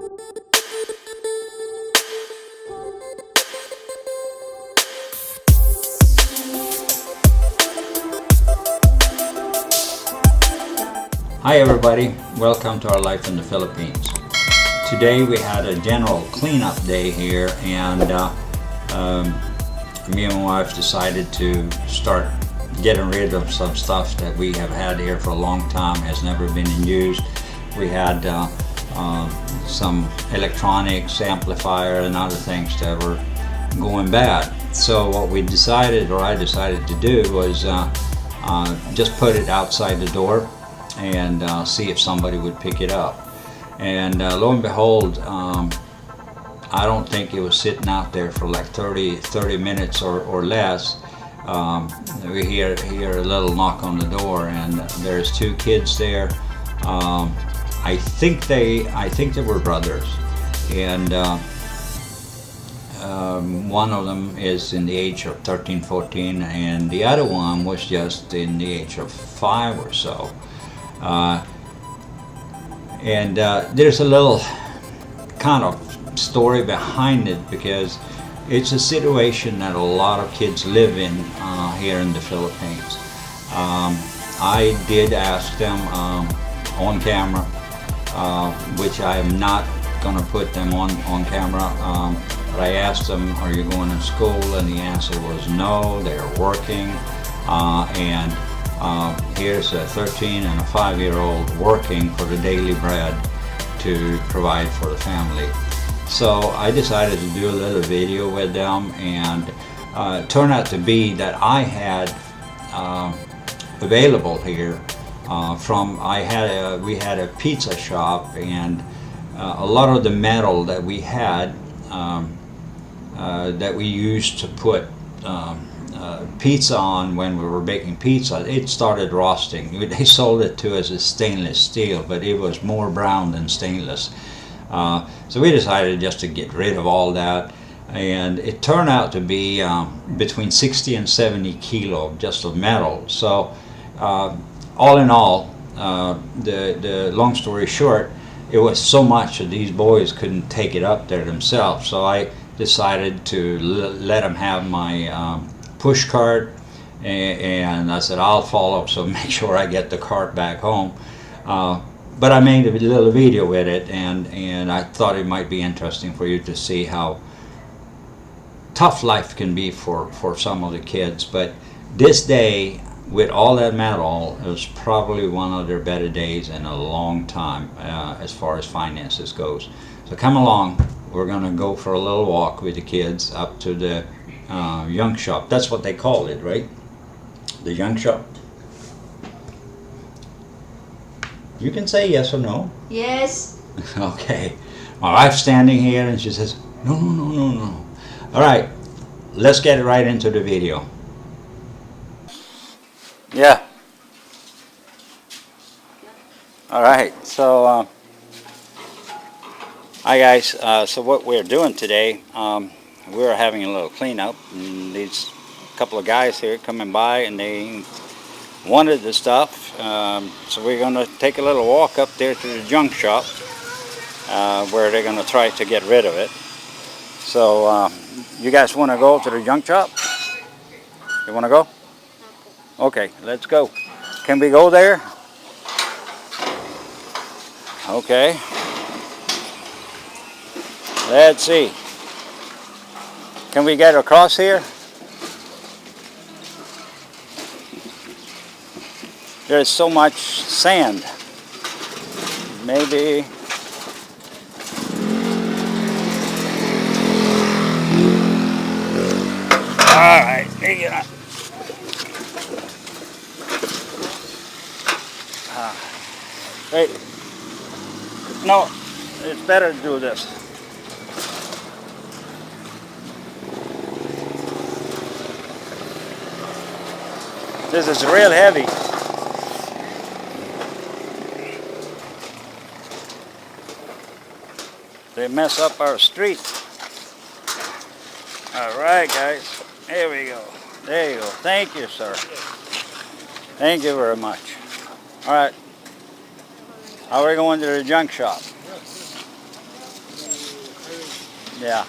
Hi everybody, welcome to our life in the Philippines. Today we had a general cleanup day here, and me and my wife decided to start getting rid of some stuff that we have had here for a long time, has never been in use. We had some electronics, amplifier and other things that were going bad. So what we decided, or I decided to do, was just put it outside the door and see if somebody would pick it up. And lo and behold, I don't think it was sitting out there for like 30 minutes or less. We hear a little knock on the door, and there's two kids there. I think they were brothers, and one of them is in the age of 13, 14, and the other one was just in the age of 5 or so. There's a little kind of story behind it, because it's a situation that a lot of kids live in here in the Philippines. I did ask them on camera, which I am not going to put them on camera, but I asked them, are you going to school? And the answer was no, they're working, and here's a 13 and a 5-year-old working for the daily bread to provide for the family. So I decided to do a little video with them, and it turned out to be that I had available here we had a pizza shop, and a lot of the metal that we had that we used to put pizza on when we were baking pizza, it started rusting. They sold it to us as stainless steel, but it was more brown than stainless. So we decided just to get rid of all that, and it turned out to be between 60 and 70 kilo just of metal. So all in all, the long story short, it was so much that these boys couldn't take it up there themselves. So I decided to let them have my push cart, and I said I'll follow, so make sure I get the cart back home. But I made a little video with it, and I thought it might be interesting for you to see how tough life can be for some of the kids. But this day, with all that metal, it was probably one of their better days in a long time as far as finances goes. So come along, we're gonna go for a little walk with the kids up to the junk shop. That's what they call it, right? The junk shop. You can say yes or no. Yes. Okay. My wife's standing here and she says, no. All right, let's get right into the video. Yeah. All right, so hi guys. So what we're doing today, we're having a little cleanup, and these couple of guys here coming by, and they wanted the stuff, so we're going to take a little walk up there to the junk shop where they're going to try to get rid of it. So you guys want to go to the junk shop? You want to go? Okay, let's go. Can we go there? Okay. Let's see. Can we get across here? There's so much sand. Maybe. All right, take it up. Wait. No, it's better to do this. This is real heavy. They mess up our street. All right, guys. There we go. There you go. Thank you, sir. Thank you very much. All right. How are we going to the junk shop? Yeah.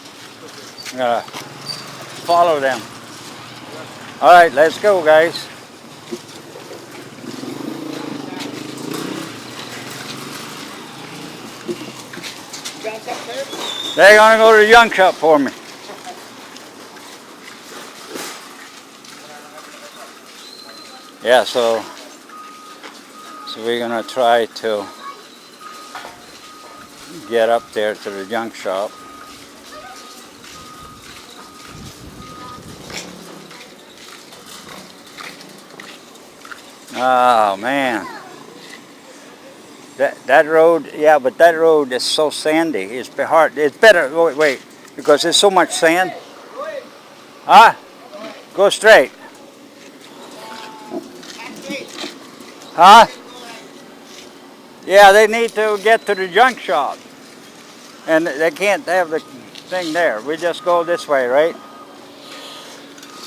I'm gonna follow them. All right, let's go, guys. They're gonna go to the junk shop for me. Yeah, so we're gonna try to get up there to the junk shop. Oh man, that road, yeah, but that road is so sandy. It's hard. It's better. Wait, because there's so much sand. Huh? Go straight. Huh? Yeah, they need to get to the junk shop, and they can't have the thing there. We just go this way, right?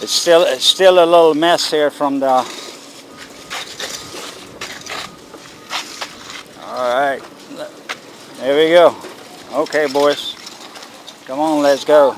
It's still a little mess here from the. All right, there we go. Okay, boys, come on, let's go.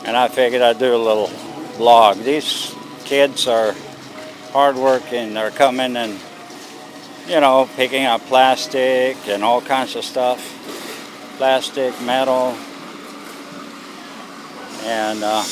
And I figured I'd do a little vlog. These kids are hardworking. They're coming and, you know, picking up plastic and all kinds of stuff. Plastic, metal, and all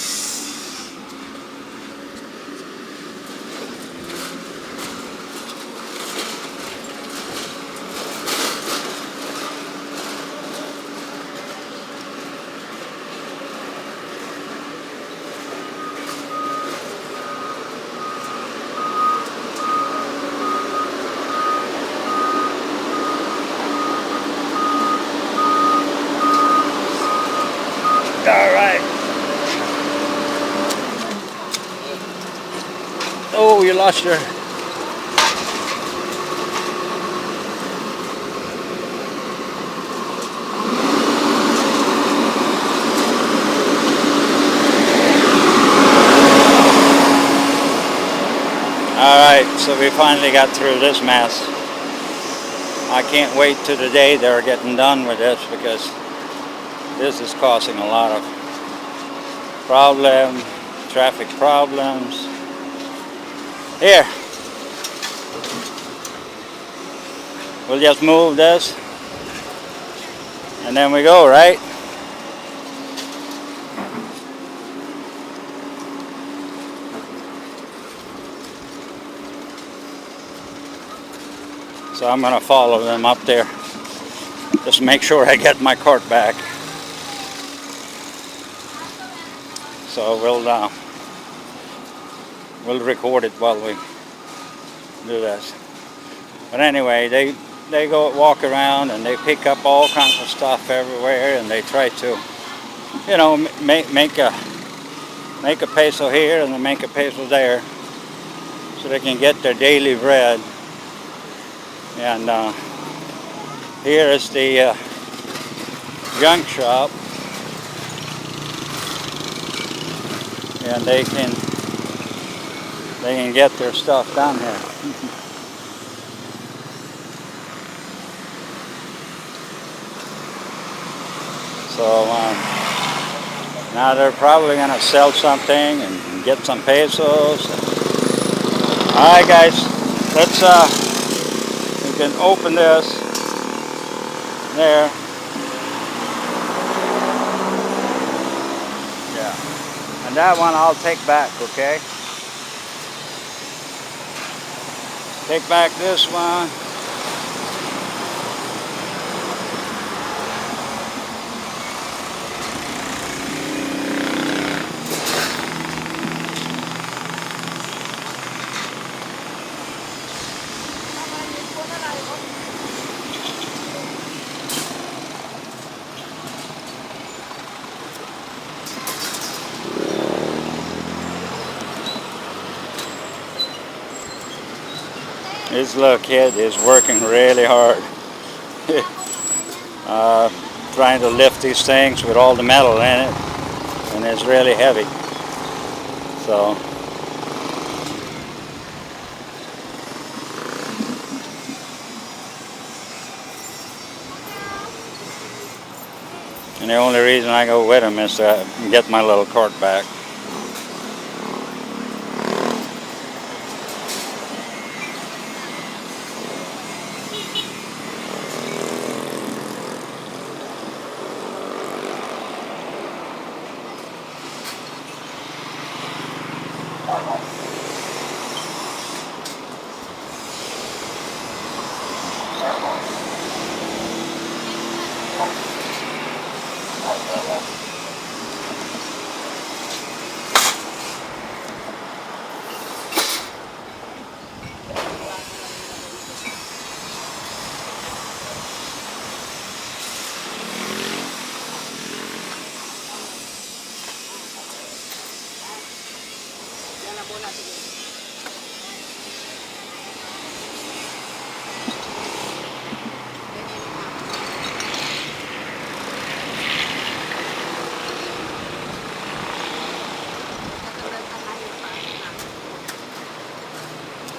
right. Oh, you lost your. All right, so we finally got through this mess. I can't wait till the day they're getting done with this, because this is causing a lot of traffic problems. Here, we'll just move this and then we go, right? So I'm gonna follow them up there, just make sure I get my cart back. So we'll record it while we do this. But anyway, they go walk around and they pick up all kinds of stuff everywhere, and they try to, you know, make a peso here and then make a peso there, so they can get their daily bread. And here is the junk shop, and they can get their stuff down here. So now they're probably gonna sell something and get some pesos. All right, guys, let's you can open this there. Yeah, and that one I'll take back, okay? Take back this one. This little kid is working really hard. trying to lift these things with all the metal in it, and it's really heavy. So and the only reason I go with him is to get my little cart back.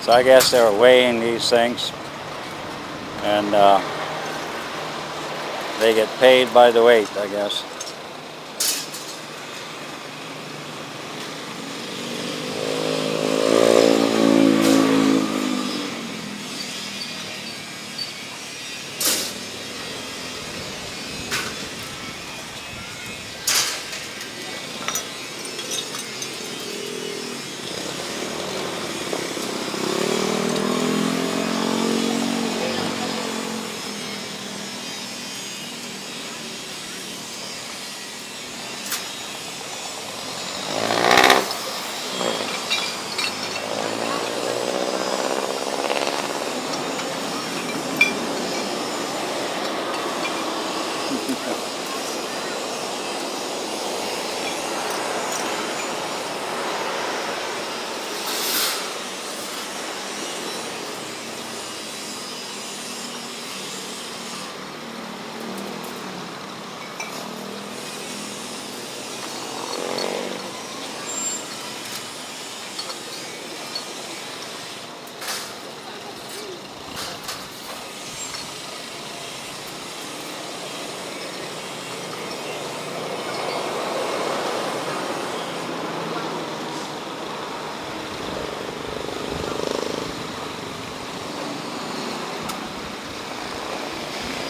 So I guess they were weighing these things, and they get paid by the weight, I guess.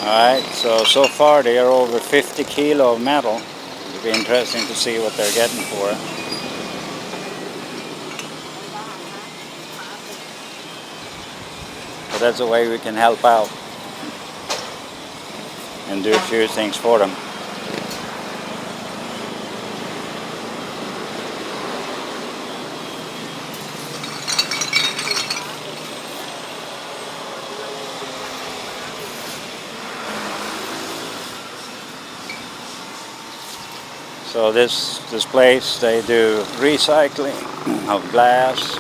Alright, so far they are over 50 kilo of metal. It'll be interesting to see what they're getting for it. But that's a way we can help out and do a few things for them. So this place, they do recycling of glass,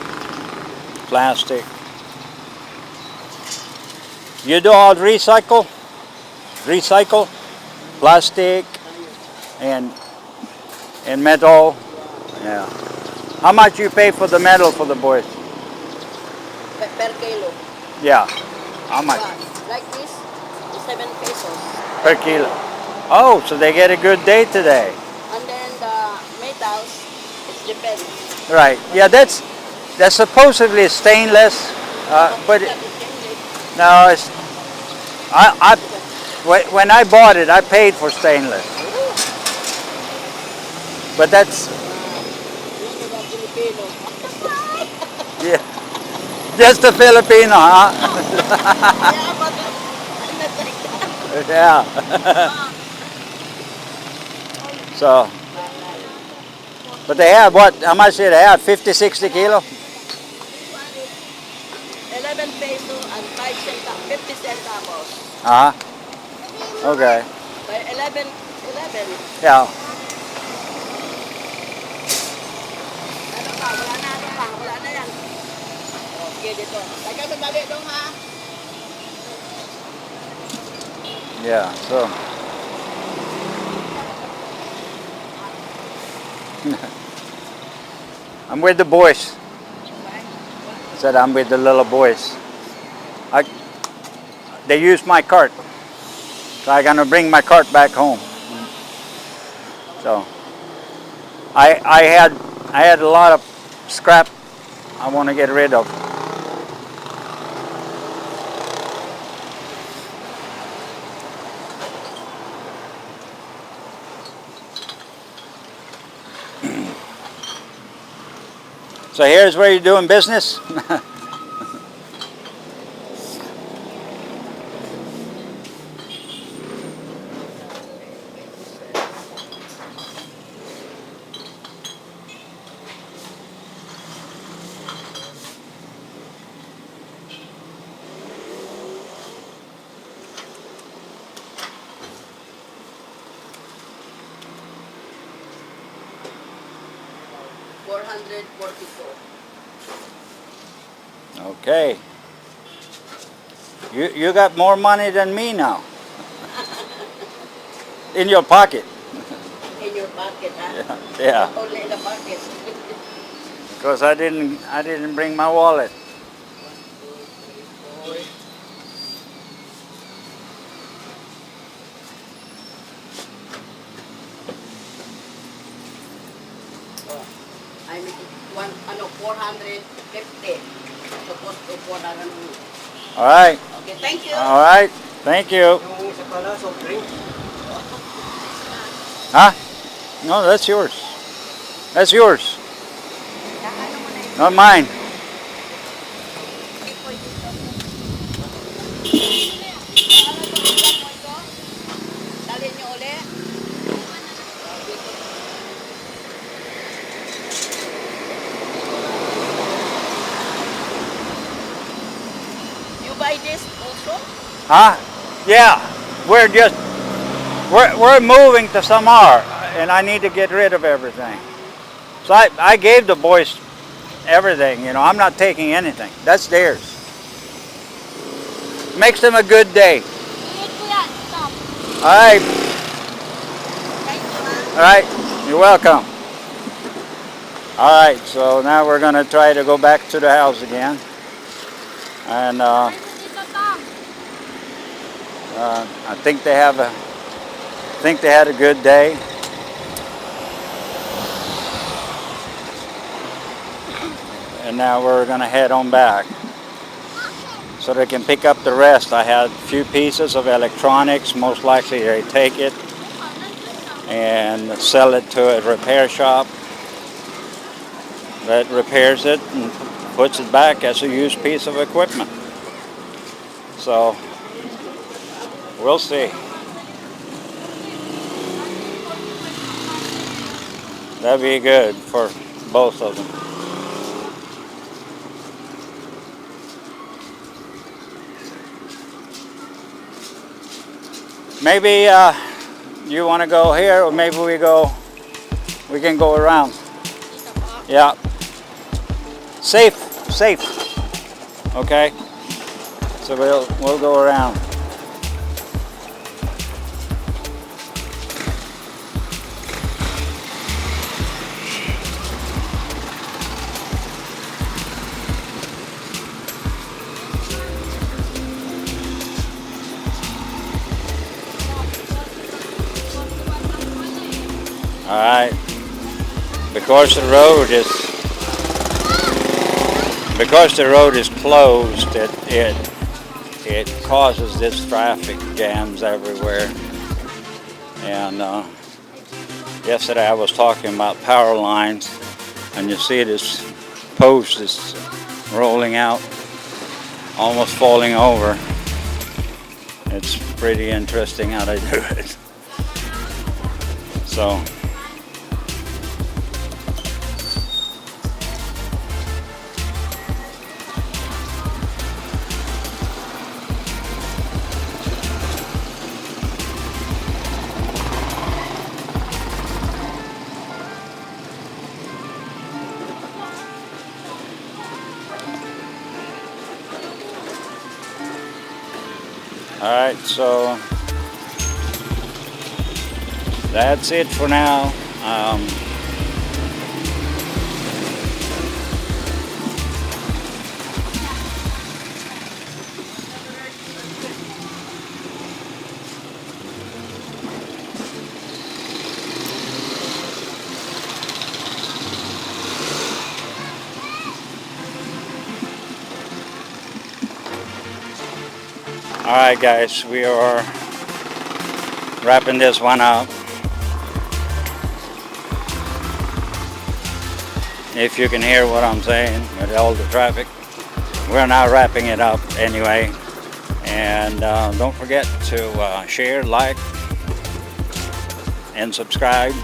plastic. You do all recycle, plastic, and metal. Yeah. How much you pay for the metal for the boys? Per kilo. Yeah. How much? Like this, 7 pesos. Per kilo. Oh, so they get a good day today. And then the metals, it depends. Right. Yeah, that's supposedly stainless, but no, it's when I bought it, I paid for stainless. But that's yeah, just a Filipino, huh? Yeah. So, but they have what? How much did they have? 50, 60 kilo? 11 peso and 5 centavos, 50 centavos. Okay. By 11. Yeah. Wala na yan. Okay, dito. Tagal magbali dong ha. Yeah, so I'm with the boys. I said I'm with the little boys. They used my cart. So I'm gonna bring my cart back home. So I had a lot of scrap I want to get rid of. So here's where you're doing business. $444. Okay. You got more money than me now. In your pocket. In your pocket, huh? Yeah. Only in the pocket. Because I didn't bring my wallet. I make it 450. Supposed to 400. All right. Okay, thank you. All right. Thank you. Huh? No, that's yours. That's yours. Not mine. Dalhin niyo uli. You buy this also? Huh? Yeah. We're moving to Samar, and I need to get rid of everything. So I gave the boys everything. You know, I'm not taking anything. That's theirs. Makes them a good day. All right. All right. You're welcome. All right. So now we're gonna try to go back to the house again, and I think they have a. I think they had a good day. And now we're gonna head on back so they can pick up the rest. I had a few pieces of electronics. Most likely they take it and sell it to a repair shop that repairs it and puts it back as a used piece of equipment. So we'll see. That'd be good for both of them. Maybe you want to go here, or maybe we can go around. Yeah. Safe. Okay. So we'll go around. All right, because the road is closed, it causes this traffic jams everywhere. And yesterday I was talking about power lines, and you see this post is rolling out, almost falling over. It's pretty interesting how they do it. So. Alright, so that's it for now. Alright guys, we are wrapping this one up. If you can hear what I'm saying with all the traffic, we're now wrapping it up anyway. And don't forget to share, like, and subscribe.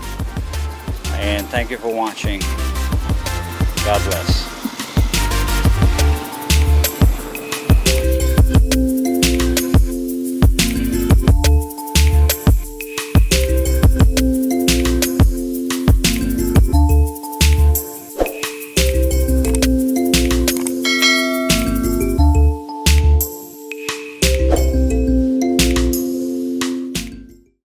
And thank you for watching. God bless.